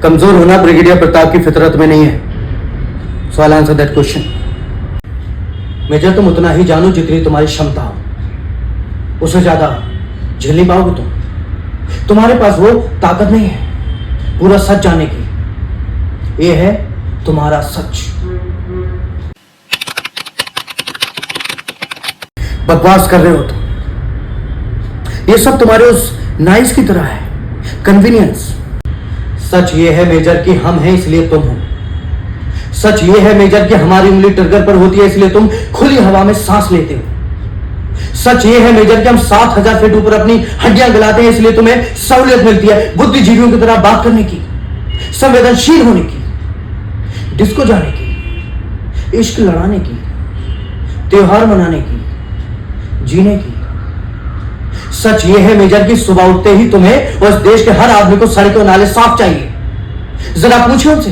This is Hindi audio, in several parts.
कमजोर होना ब्रिगेडियर प्रताप की फितरत में नहीं है। So I answer that question. Major, तुम उतना ही जानो जितनी तुम्हारी क्षमता हो, उससे ज्यादा झेल नहीं पाओगे तुम। तुम्हारे पास वो ताकत नहीं है पूरा सच जानने की। ये है तुम्हारा सच। बकवास कर रहे हो तुम। ये सब तुम्हारे उस नाइस की तरह है, कन्वीनियंस। सच ये है मेजर कि हम हैं इसलिए तुम हो। सच ये है मेजर कि हमारी उंगली ट्रिगर पर होती है इसलिए तुम खुली हवा में सांस लेते हो। सच ये है मेजर कि हम 7000 फीट ऊपर अपनी हड्डियां गलाते हैं इसलिए तुम्हें सहूलियत मिलती है बुद्धिजीवियों की तरह बात करने की, संवेदनशील होने की, डिस्को जाने की, इश्क लड़ाने की, त्योहार मनाने की, जीने की। सच ये है मेजर कि सुबह उठते ही तुम्हें और इस देश के हर आदमी को सड़कें नाले साफ चाहिए। जरा पूछिए उनसे,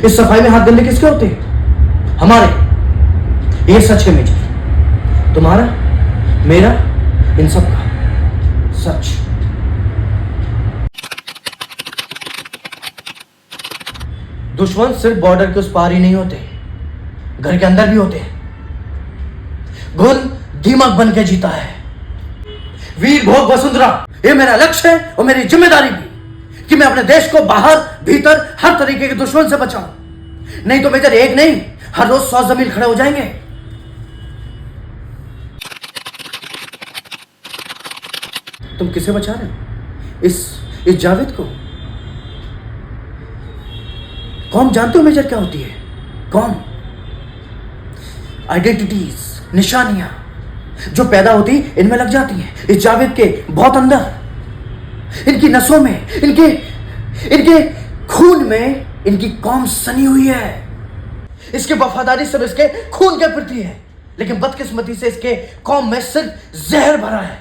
इस सफाई में हाथ गंदे किसके होते हैं? हमारे। ये सच है मेजर, तुम्हारा, मेरा, इन सब का सच। दुश्मन सिर्फ बॉर्डर के उस पार ही नहीं होते, घर के अंदर भी होते हैं। घुन दीमक बन के जीता है। वीर भोग वसुंधरा, ये मेरा लक्ष्य है और मेरी जिम्मेदारी भी कि मैं अपने देश को बाहर भीतर हर तरीके के दुश्मन से बचाऊं। नहीं तो मेजर एक नहीं, हर रोज 100 जमीन खड़े हो जाएंगे। तुम किसे बचा रहे हो? इस जावेद को? कौन जानते हो मेजर क्या होती है? कौन? आइडेंटिटीज, निशानियां जो पैदा होती इनमें लग जाती हैं। इस जावेद के बहुत अंदर, इनकी नसों में, इनके खून में इनकी कौम सनी हुई है। इसकी वफादारी सिर्फ इसके खून के प्रति है, लेकिन बदकिस्मती से इसके कौम में सिर्फ जहर भरा है।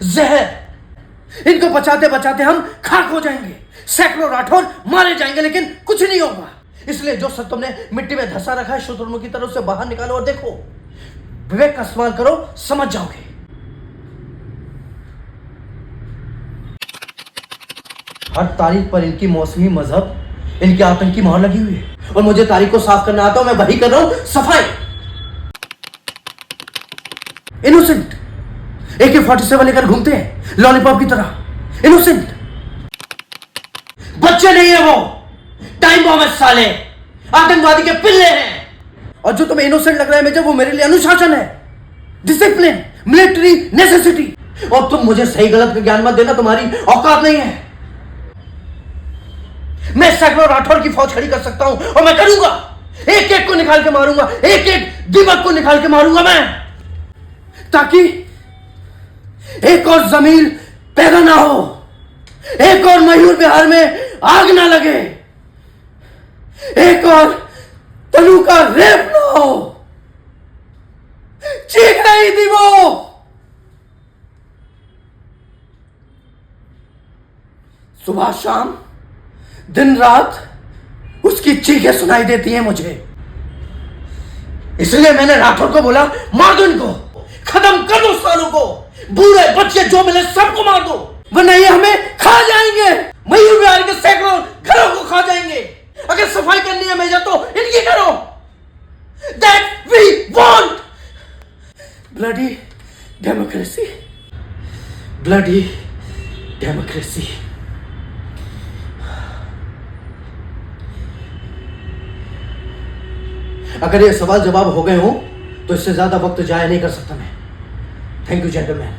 जहर। इनको बचाते बचाते हम खाक हो जाएंगे, सैकड़ों राठौर मारे जाएंगे, लेकिन कुछ नहीं होगा। इसलिए जो सच तुमने मिट्टी में धंसा रखा है, शुतुरमुर्ग की तरह से बाहर निकालो और देखो, विवेक का इस्तेमाल करो, समझ जाओगे। हर तारीख पर इनकी मौसमी मजहब, इनकी आतंकी मोहर लगी हुई है और मुझे तारीख को साफ करना आता है। मैं वही कर रहा हूं, सफाई। इनोसेंट AK-47 लेकर घूमते हैं लॉलीपॉप की तरह। इनोसेंट बच्चे नहीं है वो, टाइम बॉम्ब है साले, आतंकवादी के पिल्ले हैं। और जो तुम्हें इनोसेंट लग रहा है मेजर, वो मेरे लिए अनुशासन है, डिसिप्लिन, मिलिट्री नेसेसिटी। और तुम मुझे सही गलत का ज्ञान मत देना, तुम्हारी औकात नहीं है। मैं सैकड़ों राठौर की फौज खड़ी कर सकता हूं और मैं करूंगा। एक एक को निकाल के मारूंगा, एक एक दीमक को निकाल के मारूंगा मैं, ताकि एक और जमीन पैदा ना हो, एक और मयूर बिहार में आग ना लगे, एक और तनु का रेप ना हो। चीख रही थी वो, सुबह शाम दिन रात उसकी चीखें सुनाई देती हैं मुझे। इसलिए मैंने राठौर को बोला, मार दो इनको, खत्म कर दो सालों को, बूढ़े बच्चे जो मिले सबको मार दो, वरना ये हमें खा जाएंगे। मयूर बिहार के सैकड़ों घरों को खा जाएंगे। अगर सफाई करनी है मेजर तो इनकी करो। That we want. Bloody democracy. Bloody democracy. अगर ये सवाल जवाब हो गए हो तो इससे ज्यादा वक्त जाया नहीं कर सकता मैं। Thank you gentleman.